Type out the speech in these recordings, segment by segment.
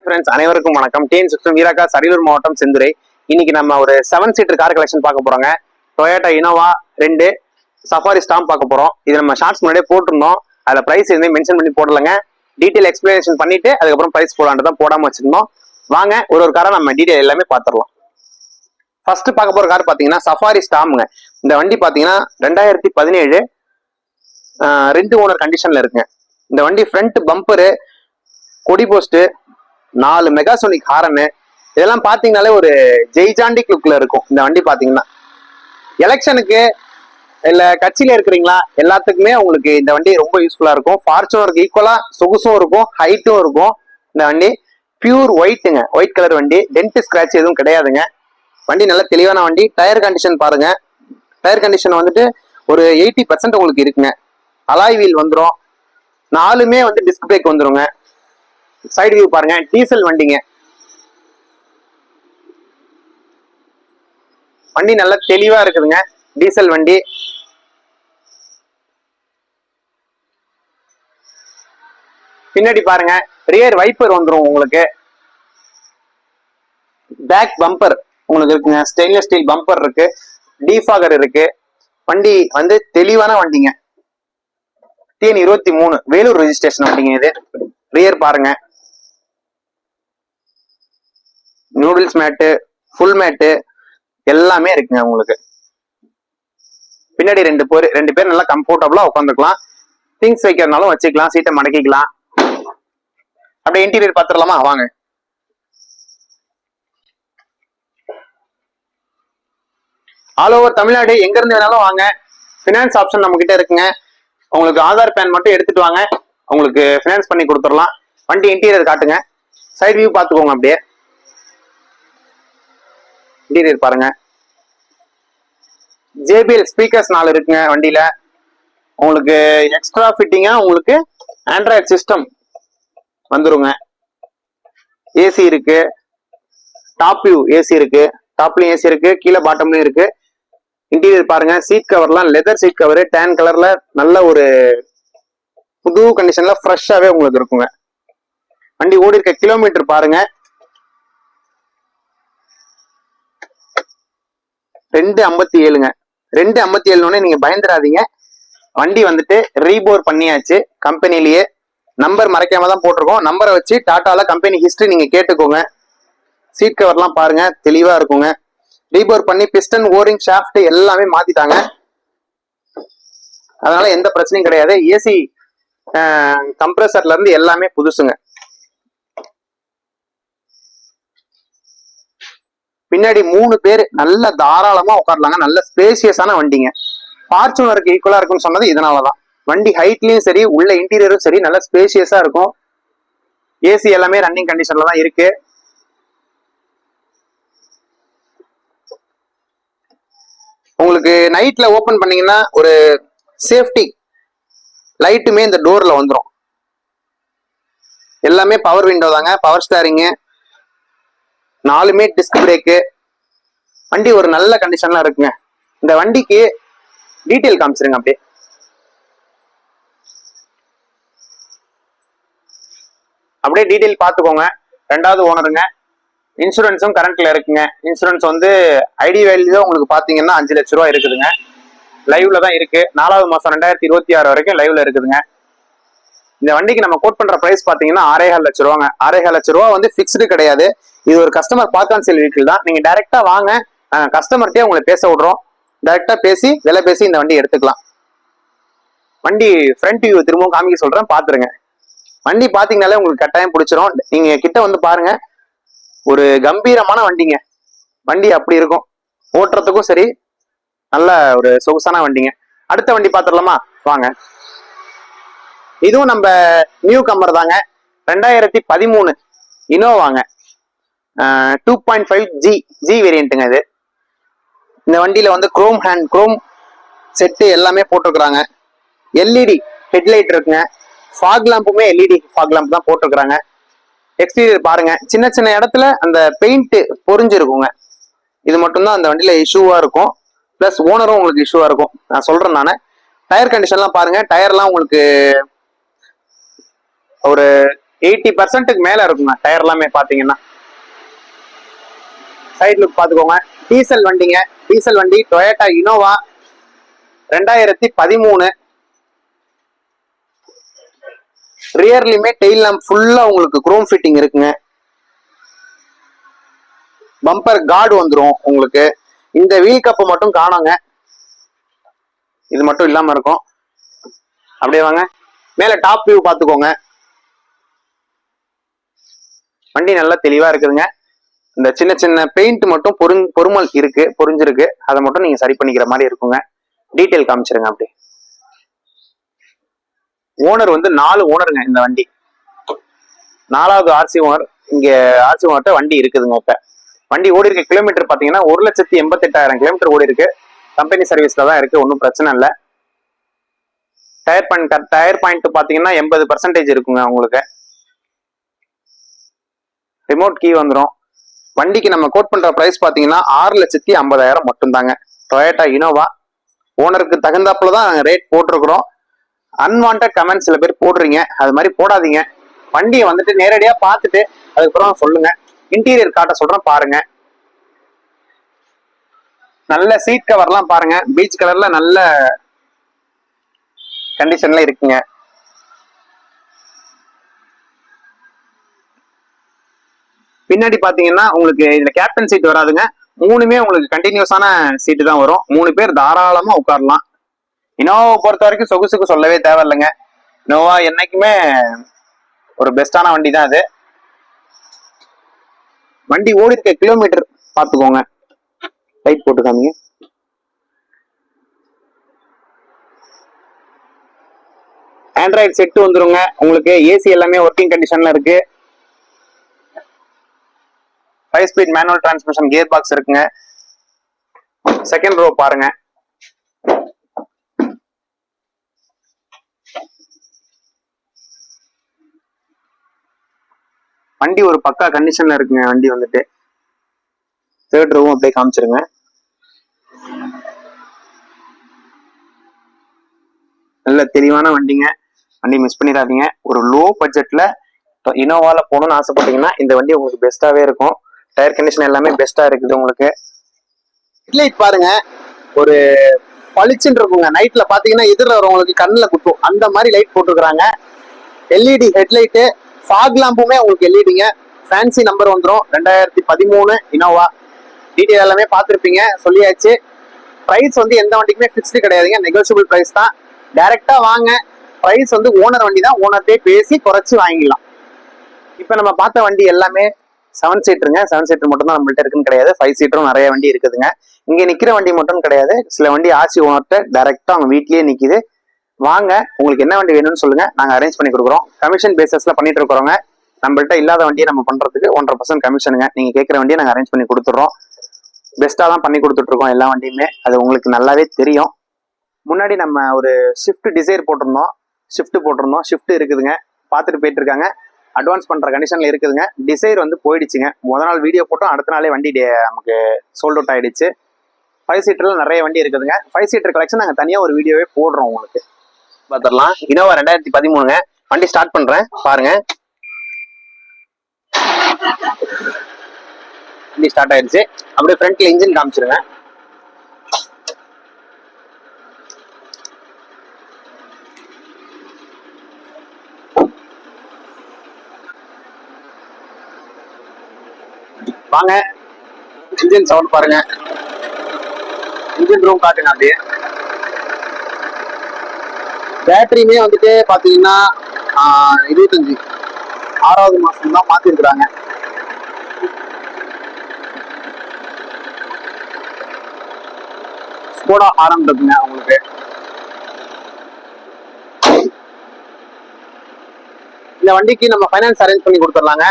Friends அனைவருக்கும் வணக்கம். TN system வீராக்கா, Ariyalur மாவட்டம், செந்துரை. இன்னைக்கு நம்ம ஒரு 7 சீட்டர் கார் கலெக்ஷன் பார்க்க போறோங்க. டொயோட்டா இனோவா 2 சஃபாரி ஸ்டாம் பார்க்க போறோம். இது நம்ம ஷார்ட்ஸ் முன்னாடியே போட்டிருந்தோம். அதில் பிரைஸ் எதுவுமே மென்ஷன் பண்ணி போடலங்க. டீட்டெயில் எக்ஸ்பிளனேஷன் பண்ணிட்டு அதுக்கப்புறம் பிரைஸ் போடலான்னு தான் போடாம வச்சிருந்தோம். வாங்க ஒரு காரை நம்ம டீட்டெயில் எல்லாமே பார்த்துடலாம். ஃபர்ஸ்ட் பார்க்க போற கார் பார்த்தீங்கன்னா சஃபாரி ஸ்டாமுங்க. இந்த வண்டி பார்த்தீங்கன்னா 2017 2 ஓனர் கண்டிஷன்ல இருக்குங்க. இந்த வண்டி ஃப்ரண்ட் பம்பரு, கொடி போஸ்ட், 4 மெகாசோனிக் ஹாரனு, இதெல்லாம் பாத்தீங்கன்னாலே ஒரு ஜெய்ஜாண்டிக் லுக்ல இருக்கும். இந்த வண்டி பாத்தீங்கன்னா எலெக்ஷனுக்கு இல்ல கட்சியில இருக்கிறீங்களா எல்லாத்துக்குமே உங்களுக்கு இந்த வண்டி ரொம்ப யூஸ்ஃபுல்லா இருக்கும். ஃபார்ச்சுனருக்கு ஈக்குவலா சொகுசும் இருக்கும், ஹைட்டும் இருக்கும். இந்த வண்டி பியூர் ஒயிட்டுங்க, ஒயிட் கலர் வண்டி. டென்ட் ஸ்கிராட்ச் எதுவும் கிடையாதுங்க. வண்டி நல்ல தெளிவான வண்டி. டயர் கண்டிஷன் பாருங்க. டயர் கண்டிஷன் வந்துட்டு ஒரு 80% உங்களுக்கு இருக்குங்க. அலாய் வீல் வந்துடும். 4மே வந்து டிஸ்க் பிரேக் வந்துருங்க. சைடு வியூ பாருங்க. டீசல் வண்டிங்க. வண்டி நல்ல தெளிவா இருக்குதுங்க. டீசல் வண்டி. பின்னாடி பாருங்க, ரியர் வைப்பர் வந்துடும் உங்களுக்கு. பேக் பம்பர் உங்களுக்கு இருக்குங்க. ஸ்டெயின்லெஸ் ஸ்டீல் பம்பர் இருக்கு. டீஃபாகர் இருக்கு. வண்டி வந்து தெளிவான வண்டிங்க. TN 23 வேலூர் ரெஜிஸ்ட்ரேஷன் வண்டிங்க இது. ரியர் பாருங்க. நூடுல்ஸ் மேட்டு, ஃபுல் மேட்டு எல்லாமே இருக்குங்க உங்களுக்கு. பின்னாடி 2 பேர் நல்லா கம்ஃபர்டபுளா உட்காந்துக்கலாம். திங்ஸ் வைக்கிறதுனாலும் வச்சுக்கலாம். சீட்டை மடக்கிக்கலாம். அப்படியே இன்டீரியர் பார்த்துடலாமா? வாங்க. ஆல் ஓவர் தமிழ்நாடு எங்க இருந்து வேணாலும் வாங்க. பினான்ஸ் ஆப்ஷன் நம்ம கிட்ட இருக்குங்க. உங்களுக்கு ஆதார் பேன் மட்டும் எடுத்துட்டு வாங்க, உங்களுக்கு பினான்ஸ் பண்ணி கொடுத்துடலாம். வண்டி இன்டீரியர் காட்டுங்க. சைடு வியூ பார்த்துக்கோங்க. அப்படியே இன்டீரியர் பாருங்க. JBL ஸ்பீக்கர்ஸ் 4 இருக்குங்க வண்டியில. உங்களுக்கு எக்ஸ்ட்ரா ஃபிட்டிங்கா உங்களுக்கு ஆண்ட்ராய்டு சிஸ்டம் வந்துருங்க. ஏசி இருக்கு. டாப் வியூ ஏசி இருக்கு. டாப்லயும் ஏசி இருக்கு, கீழே பாட்டம்லயும் இருக்கு. இன்டீரியர் பாருங்க. சீட் கவர்லாம் லெதர் சீட் கவர், டேன் கலர்ல நல்ல ஒரு புது கண்டிஷன்ல ஃப்ரெஷ்ஷாவே உங்களுக்கு இருக்குங்க. வண்டி ஓடி இருக்க கிலோமீட்டர் பாருங்க. 257ங்க. 257 நீங்க பயந்துடாதீங்க. வண்டி வந்துட்டு ரீபோர் பண்ணியாச்சு கம்பெனிலேயே. நம்பர் மறைக்காம தான் போட்டிருக்கோம். நம்பரை வச்சு டாட்டால கம்பெனி ஹிஸ்டரி நீங்க கேட்டுக்கோங்க. சீட் கவர்லாம் பாருங்க, தெளிவா இருக்குங்க. ரீபோர் பண்ணி பிஸ்டன், ஓரிங், ஷாஃப்ட் எல்லாமே மாத்திட்டாங்க. அதனால எந்த பிரச்சனையும் கிடையாது. ஏசி கம்ப்ரஸர்ல இருந்து எல்லாமே புதுசுங்க. பின்னாடி 3 பேர் நல்ல தாராளமா உட்காரலாங்க. நல்ல ஸ்பேசியஸான வண்டிங்க. ஃபார்ச்சுனருக்கு ஈக்குவலா இருக்குன்னு சொன்னது இதனாலதான். வண்டி ஹைட்லயும் சரி, உள்ள இன்டீரியரும் சரி, நல்ல ஸ்பேசியஸா இருக்கும். ஏசி எல்லாமே ரன்னிங் கண்டிஷன்ல தான் இருக்கு. உங்களுக்கு நைட்ல ஓபன் பண்ணீங்கன்னா ஒரு சேஃப்டி லைட்டுமே இந்த டோர்ல வந்துடும். எல்லாமே பவர் விண்டோ தாங்க. பவர் ஸ்டேரிங், 4மே டிஸ்க் பிரேக்கு. வண்டி ஒரு நல்ல கண்டிஷன்ல இருக்குங்க. இந்த வண்டிக்கு டீட்டெயில் காமிச்சிருங்க. அப்படியே டீட்டெயில் பார்த்துக்கோங்க. 2வது ஓனருங்க. இன்சூரன்ஸும் கரண்ட்ல இருக்குங்க. இன்சூரன்ஸ் வந்து ஐடி வேல்யூ உங்களுக்கு பாத்தீங்கன்னா 5 லட்ச ரூபா இருக்குதுங்க. லைவ்ல தான் இருக்கு. 4வது மாசம் 2026 வரைக்கும் லைவ்ல இருக்குதுங்க. இந்த வண்டிக்கு நம்ம கோட் பண்ற பிரைஸ் பாத்தீங்கன்னா 6.5 லட்ச ரூபாங்க. 6.5 லட்ச ரூபா வந்து பிக்ஸ்டு கிடையாது. இது ஒரு கஸ்டமர் பார்க்கான் செல் வீக்கில் தான். நீங்க டைரக்டா வாங்க, கஸ்டமர்கிட்டே உங்களை பேச விடுறோம். டைரக்டா பேசி விலை பேசி இந்த வண்டி எடுத்துக்கலாம். வண்டி ஃப்ரண்ட் வியூ திரும்பவும் காமிக்க சொல்றேன், பாத்துருங்க. வண்டி பாத்தீங்கன்னாலே உங்களுக்கு கட்டாயம் பிடிச்சிரும். நீங்க கிட்ட வந்து பாருங்க. ஒரு கம்பீரமான வண்டிங்க. வண்டி அப்படி இருக்கும். ஓட்டுறதுக்கும் சரி, நல்ல ஒரு சொகுசான வண்டிங்க. அடுத்த வண்டி பாத்துடலாமா? வாங்க. இதுவும் நம்ம நியூ கம்பர் தாங்க. 2013 இனோவாங்க. 2.5 ஜி வேரியன்ட்டுங்க இது. இந்த வண்டியில வந்து குரோம் செட்டு எல்லாமே போட்டிருக்கிறாங்க. LED ஹெட்லைட் இருக்குங்க. ஃபாக் லாம்புமே LED ஃபாக் லாம்ப் தான் போட்டிருக்கிறாங்க. எக்ஸ்டீரியர் பாருங்க. சின்ன சின்ன இடத்துல அந்த பெயிண்ட் பொறிஞ்சிருக்குங்க. இது மட்டும்தான் அந்த வண்டியில இஷ்யூவா இருக்கும். பிளஸ் ஓனரும் உங்களுக்கு இஷ்யூவா இருக்கும். நான் சொல்றேன் நானு. டயர் கண்டிஷன்லாம் பாருங்க. டயர்லாம் உங்களுக்கு ஒரு 80% மேல இருக்குங்க டயர் எல்லாமே பாத்தீங்கன்னா. சைட் லுக் பாத்துக்கோங்க. டீசல் வண்டிங்க, டீசல் வண்டி டொயோட்டா இனோவா 2013. ரியர்லயுமே டெயில் லாம்ப் ஃபுல்லா உங்களுக்கு குரோம் ஃபிட்டிங் இருக்குங்க. பம்பர் கார்டு வந்துடும் உங்களுக்கு. இந்த வீல் கப்பு மட்டும் காணோங்க, இது மட்டும் இல்லாம இருக்கும். அப்படியே வாங்க மேல டாப் வியூ பாத்துக்கோங்க. வண்டி நல்லா தெளிவா இருக்குதுங்க. இந்த சின்ன சின்ன பெயிண்ட் மட்டும் பொறுமல் இருக்கு, பொறிஞ்சிருக்கு. அதை மட்டும் நீங்க சரி பண்ணிக்கிற மாதிரி இருக்குங்க. டீட்டெயில் காமிச்சிருங்க அப்படி. ஓனர் வந்து 4 ஓனருங்க இந்த வண்டி. 4வது ஆர்சி ஓனர். இங்க ஆர்சி ஓனர்கிட்ட வண்டி இருக்குதுங்க. இப்ப வண்டி ஓடி இருக்க கிலோமீட்டர் பாத்தீங்கன்னா 1,88,000 கிலோமீட்டர் ஓடி இருக்கு. கம்பெனி சர்வீஸ்ல தான் இருக்கு, ஒன்றும் பிரச்சனை இல்லை. டயர் பாயிண்ட் பாத்தீங்கன்னா 80% இருக்குங்க உங்களுக்கு. ரிமோட் கீ வந்துடும். வண்டிக்கு நம்ம கோட் பண்ற பிரைஸ் பாத்தீங்கன்னா 6,50,000 மட்டும்தாங்க. Toyota Innova. ஓனருக்கு தகுந்தாப்புல தான் ரேட் போட்டிருக்கிறோம். அன்வான்ட் கமெண்ட் சில பேர் போடுறீங்க, அது மாதிரி போடாதீங்க. வண்டியை வந்துட்டு நேரடியா பார்த்துட்டு அதுக்கப்புறம் சொல்லுங்க. இன்டீரியர் காட்ட சொல்றேன் பாருங்க. நல்ல சீட் கவர்லாம் பாருங்க, பீச் கலர்ல நல்ல கண்டிஷன்ல இருக்குங்க. பின்னாடி பாத்தீங்கன்னா உங்களுக்கு இதுல கேப்டன் சீட் வராதுங்க. 3மே உங்களுக்கு கண்டினியூஸான சீட்டு தான் வரும். 3 பேர் தாராளமா உட்காரலாம். இனோவா பொறுத்த வரைக்கும் சொகுசுக்கு சொல்லவே தேவையில்லைங்க. இனோவா என்னைக்குமே ஒரு பெஸ்டான வண்டி தான் அது. வண்டி ஓடி இருக்க கிலோமீட்டர் பாத்துக்கோங்க. லைட் போட்டு காமிங்க. ஆண்ட்ராய்டு செட் வந்துருங்க உங்களுக்கு. ஏசி எல்லாமே ஒர்க்கிங் கண்டிஷன்ல இருக்கு. 5 speed manual transmission, gear box இருக்குங்க. செகண்ட் ரோ பாருங்க. வண்டி ஒரு பக்கா கண்டிஷன்ல இருக்குங்க. வண்டி வந்துட்டு தேர்ட் ரோவும் அப்படியே காமிச்சிருங்க. நல்ல தெளிவான வண்டிங்க. வண்டி மிஸ் பண்ணிடாதீங்க. ஒரு லோ பட்ஜெட்ல இனோவால போகணும்னு ஆசைப்பட்டீங்கன்னா இந்த வண்டி உங்களுக்கு பெஸ்டாவே இருக்கும். டயர் கண்டிஷன் எல்லாமே பெஸ்டா இருக்குது உங்களுக்கு. ஹெட்லைட் பாருங்க, ஒரு பளிச்சுன்னு இருக்குங்க. நைட்ல பாத்தீங்கன்னா எதிரில் வரவங்களுக்கு கண்ணில் குத்தும், அந்த மாதிரி லைட் போட்டுருக்காங்க. எல்இடி ஹெட்லைட்டு, ஃபாக் லாம்புமே உங்களுக்கு எல்இடிங்க. ஃபேன்சி நம்பர் வந்துடும். 2013 இனோவா. டீட்டெயில் எல்லாமே பார்த்துருப்பீங்க, சொல்லியாச்சு. ப்ரைஸ் வந்து எந்த வண்டிக்குமே ஃபிக்ஸ்டு கிடையாதுங்க, நெகோசியபிள் ப்ரைஸ் தான். டைரக்டா வாங்க. ப்ரைஸ் வந்து ஓனர் வண்டி தான், ஓனர்ட்டே பேசி குறைச்சி வாங்கிடலாம். இப்போ நம்ம பார்த்த வண்டி எல்லாமே 7 சீட்டருங்க. 7 சீட்டர் மட்டும் தான் நம்மள்ட்ட இருக்குன்னு கிடையாது, 5 சீட்டரும் நிறைய வண்டி இருக்குதுங்க. இங்க நிக்கிற வண்டி மட்டும் கிடையாது, சில வண்டி ஆர்சி ஓனர்ட்ட டைரக்டா அவங்க வீட்லயே நிக்குது. வாங்க, உங்களுக்கு என்ன வண்டி வேணும்னு சொல்லுங்க, நாங்க அரேஞ்ச் பண்ணி கொடுக்குறோம். கமிஷன் பேசஸ்ல பண்ணிட்டு இருக்கிறோங்க. நம்மள்ட்ட இல்லாத வண்டியை நம்ம பண்றதுக்கு 1.5% கமிஷனுங்க. நீங்க கேட்குற வண்டியை நாங்க அரேஞ்ச் பண்ணி கொடுத்துட்றோம். பெஸ்டா தான் பண்ணி கொடுத்துட்டு இருக்கோம் எல்லா வண்டியுமே, அது உங்களுக்கு நல்லாவே தெரியும். முன்னாடி நம்ம ஒரு ஷிஃப்ட் டிசைர் போட்டிருந்தோம், ஷிஃப்ட் இருக்குதுங்க, பார்த்துட்டு போயிட்டு இருக்காங்க. அட்வான்ஸ் பண்ற கண்டிஷன்ல இருக்குதுங்க. டிசைர் வந்து போயிடுச்சுங்க. முதல் நாள் வீடியோ போட்டோம், அடுத்த நாளே வண்டி நமக்கு சோல்ட் அவுட் ஆயிடுச்சு. 5 சீட்டர்ல நிறைய வண்டி இருக்குதுங்க. 5 சீட்டர் கலெக்ஷன் நாங்க தனியா ஒரு வீடியோவே போடுறோம் உங்களுக்கு. பார்த்துடலாம். இனோவா 2013ங்க. வண்டி ஸ்டார்ட் பண்றேன் பாருங்க. வண்டி ஸ்டார்ட் ஆயிடுச்சு. அப்படியே ஃப்ரண்ட்ல இன்ஜின் காமிச்சிருங்க. வாங்க, இன்ஜின் சவுண்ட் பாருங்க. இன்ஜின் ரூம் காட்டுங்க அப்படியே. பேட்டரியுமே வந்துட்டு பாத்தீங்கன்னா 25 6வது மாசம் தான் மாத்திருக்கிறாங்க. ஸ்கோடா ஆரம் இருக்குங்க உங்களுக்கு. இந்த வண்டிக்கு நம்ம ஃபைனான்ஸ் அரேஞ்ச் பண்ணி கொடுத்துடலாங்க.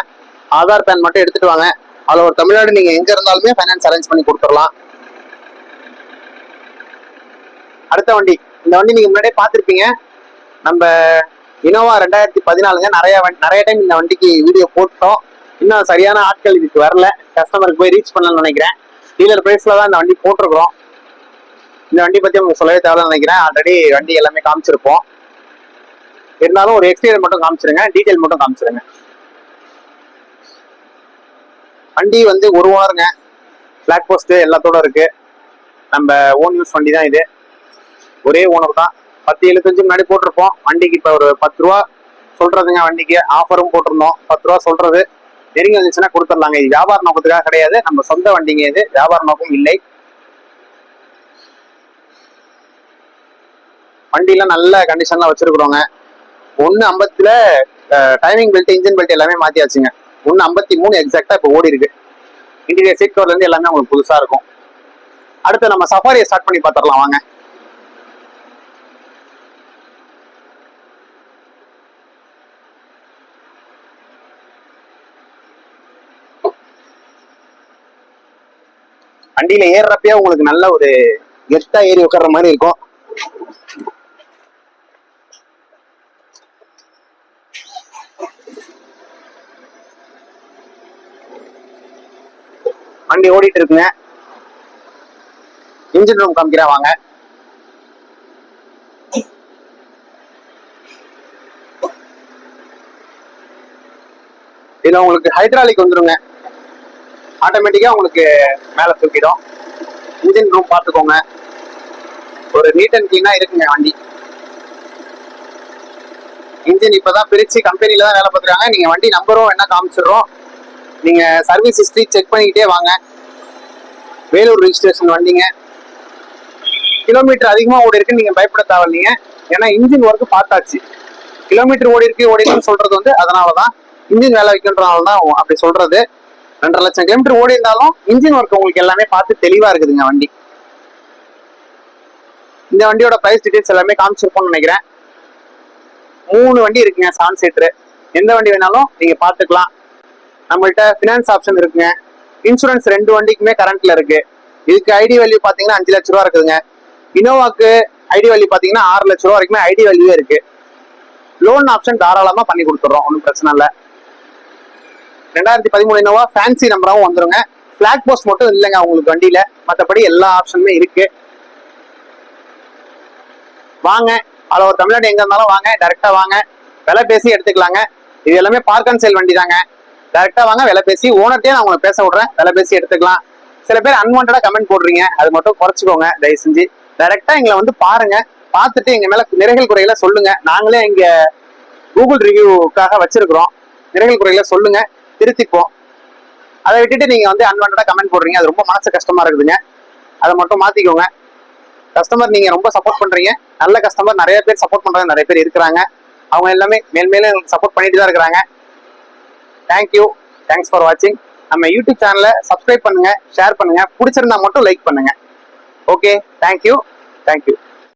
ஆதார் பேன் மட்டும் எடுத்துட்டு வாங்க. அதில் ஒரு தமிழ்நாடு நீங்க எங்க இருந்தாலுமே ஃபைனான்ஸ் அரேஞ்ச் பண்ணி கொடுத்துடலாம். அடுத்த வண்டி, இந்த வண்டி நீங்க முன்னாடியே பார்த்துருப்பீங்க. நம்ம இனோவா 2014ங்க. நிறைய டைம் இந்த வண்டிக்கு வீடியோ போட்டோம். இன்னும் சரியான ஆட்கள் இதுக்கு வரல, கஸ்டமருக்கு போய் ரீச் பண்ணலன்னு நினைக்கிறேன். டீலர் பிரைஸ்ல தான் இந்த வண்டி போட்டிருக்கிறோம். இந்த வண்டி பத்தி உங்களுக்கு சொல்லவே தேவைன்னு நினைக்கிறேன். ஆல்ரெடி வண்டி எல்லாமே காமிச்சிருப்போம். இருந்தாலும் ஒரு எக்ஸ்டீரியர் மட்டும் காமிச்சிருங்க, டீடைல் மட்டும் காமிச்சிருங்க. வண்டி வந்து ஒரு ஓனருங்க, பிளாக் போஸ்ட் எல்லாத்தோட இருக்கு. நம்ம ஓன் யூஸ் வண்டி தான் இது, ஒரே ஓனர் தான். 10.75 முன்னாடி போட்டிருப்போம். வண்டிக்கு இப்ப ஒரு 10 ரூபா சொல்றதுங்க, வண்டிக்கு ஆஃபரும் போட்டிருந்தோம். 10 ரூபா சொல்றது, நெருங்கி வந்துச்சுன்னா கொடுத்துடலாங்க. இது வியாபார நோக்கத்துக்காக கிடையாது, நம்ம சொந்த வண்டிங்க, இது வியாபார நோக்கம் இல்லை. வண்டிலாம் நல்ல கண்டிஷன்ல வச்சிருக்கிறோங்க. 1:50 டைமிங் பெல்ட், இன்ஜின் பெல்ட் எல்லாமே மாத்தியாச்சுங்க. 1:53 எக்ஸாக்டா இப்ப ஓடி இருக்கு. இன்டீரியர் சீட் கவர்ல இருந்து எல்லாமே உங்களுக்கு புதுசா இருக்கும். அடுத்து நம்ம சஃபாரியை ஸ்டார்ட் பண்ணி பார்த்துடலாம் வாங்க. வண்டியில ஏறுறப்பயே உங்களுக்கு நல்ல ஒரு கெத்தா ஏறி உட்கார்ற மாதிரி இருக்கும். வண்டி ஓடிட்டு இருக்குங்க. இன்ஜின் ரூம் காமிக்கிறேன் வாங்க. இதுல உங்களுக்கு ஹைட்ராலிக் வந்துருங்க, ஆட்டோமேட்டிக்கா உங்களுக்கு மேல தூக்கிடும். இன்ஜின் ரூம் பார்த்துக்கோங்க, ஒரு நீட் அண்ட் கிளீனா இருக்குங்க வண்டி. இன்ஜின் இப்பதான் பிரிச்சு கம்பெனில தான் வேலை பார்த்துருக்காங்க. நீங்க வண்டி நம்பரும் என்ன காமிச்சிடுறோம், நீங்க சர்வீஸ் ஹிஸ்டரி செக் பண்ணிக்கிட்டே வாங்க. வேலூர் ரெஜிஸ்ட்ரேஷன் வண்டிங்க, கிலோமீட்டர் அதிகமா ஓடி இருக்குன்னு நீங்க பயப்பட தேவையில்லைங்க. ஏன்னா இன்ஜின் ஒர்க் பார்த்தாச்சு. கிலோமீட்டர் ஓடி இருக்குன்னு சொல்றது வந்து அதனாலதான், இன்ஜின் வேலை வைக்கின்றதுனாலதான் அப்படி சொல்றது. 2.5 லட்சம் கிலோமீட்டர் ஓடி இருந்தாலும் இன்ஜின் ஒர்க் உங்களுக்கு எல்லாமே பார்த்து தெளிவா இருக்குதுங்க வண்டி. இந்த வண்டியோட பிரைஸ் டீடைல்ஸ் எல்லாமே காமிச்சிருப்போம்னு நினைக்கிறேன். 3 வண்டி இருக்குங்க 7 சீட்டர். எந்த வண்டி வேணாலும் நீங்க பாத்துக்கலாம். நம்மள்ட்ட பினான்ஸ் ஆப்ஷன் இருக்குங்க. இன்சூரன்ஸ் 2 வண்டிக்குமே கரண்ட்ல இருக்கு. இதுக்கு ஐடி வேல்யூ பாத்தீங்கன்னா 5 லட்சம் ரூபா இருக்குதுங்க. இனோவாக்கு ஐடி வேல்யூ பாத்தீங்கன்னா 6 லட்சம் ரூபா வரைக்குமே ஐடி வேல்யூ இருக்கு. லோன் ஆப்ஷன் தாராளமா பண்ணி கொடுத்துறோம், ஒன்றும் பிரச்சனை இல்லை. 2013 இனோவா ஃபேன்சி நம்பராகவும் வந்துருங்க. பிளாக் போஸ்ட் மட்டும் இல்லைங்க உங்களுக்கு வண்டியில, மற்றபடி எல்லா ஆப்ஷனுமே இருக்கு. வாங்க, ஆல் ஓவர் தமிழ்நாடு எங்க இருந்தாலும் வாங்க, டைரக்டா வாங்க, விலை பேசி எடுத்துக்கலாங்க. இது எல்லாமே பார்க் அண்ட் சேல் வண்டி தாங்க. டைரக்டா வாங்க, விலை பேசி ஓனர்ட்டே நான் உங்களை பேச விடுறேன், விலை பேசி எடுத்துக்கலாம். சில பேர் அன்வான்டா கமெண்ட் போடுறீங்க, அது மட்டும் குறைச்சிக்கோங்க தயவு செஞ்சு. டைரக்டா எங்களை வந்து பாருங்க, பார்த்துட்டு எங்க மேல நிறைகள் குறைகளை சொல்லுங்க. நாங்களே இங்க கூகுள் ரிவ்யூக்காக வச்சிருக்கிறோம். நிறைகள் குறைகளை சொல்லுங்க, திருத்திப்போம். அதை விட்டுட்டு நீங்க வந்து அன்வான்டா கமெண்ட் போடுறீங்க, அது ரொம்ப மனசு கஷ்டமா இருக்குதுங்க. அதை மட்டும் மாத்திக்கோங்க. கஸ்டமர் நீங்க ரொம்ப சப்போர்ட் பண்றீங்க, நல்ல கஸ்டமர் நிறைய பேர் சப்போர்ட் பண்றாங்க, நிறைய பேர் இருக்கிறாங்க. அவங்க எல்லாமே மேலும் சப்போர்ட் பண்ணிட்டு தான் இருக்கிறாங்க. தேங்க்யூ, தேங்க்ஸ் ஃபார் வாட்சிங். நம்ம யூடியூப் சேனலை சப்ஸ்கிரைப் பண்ணுங்க, ஷேர் பண்ணுங்க, பிடிச்சிருந்தா மட்டும் லைக் பண்ணுங்க. Okay, thank you.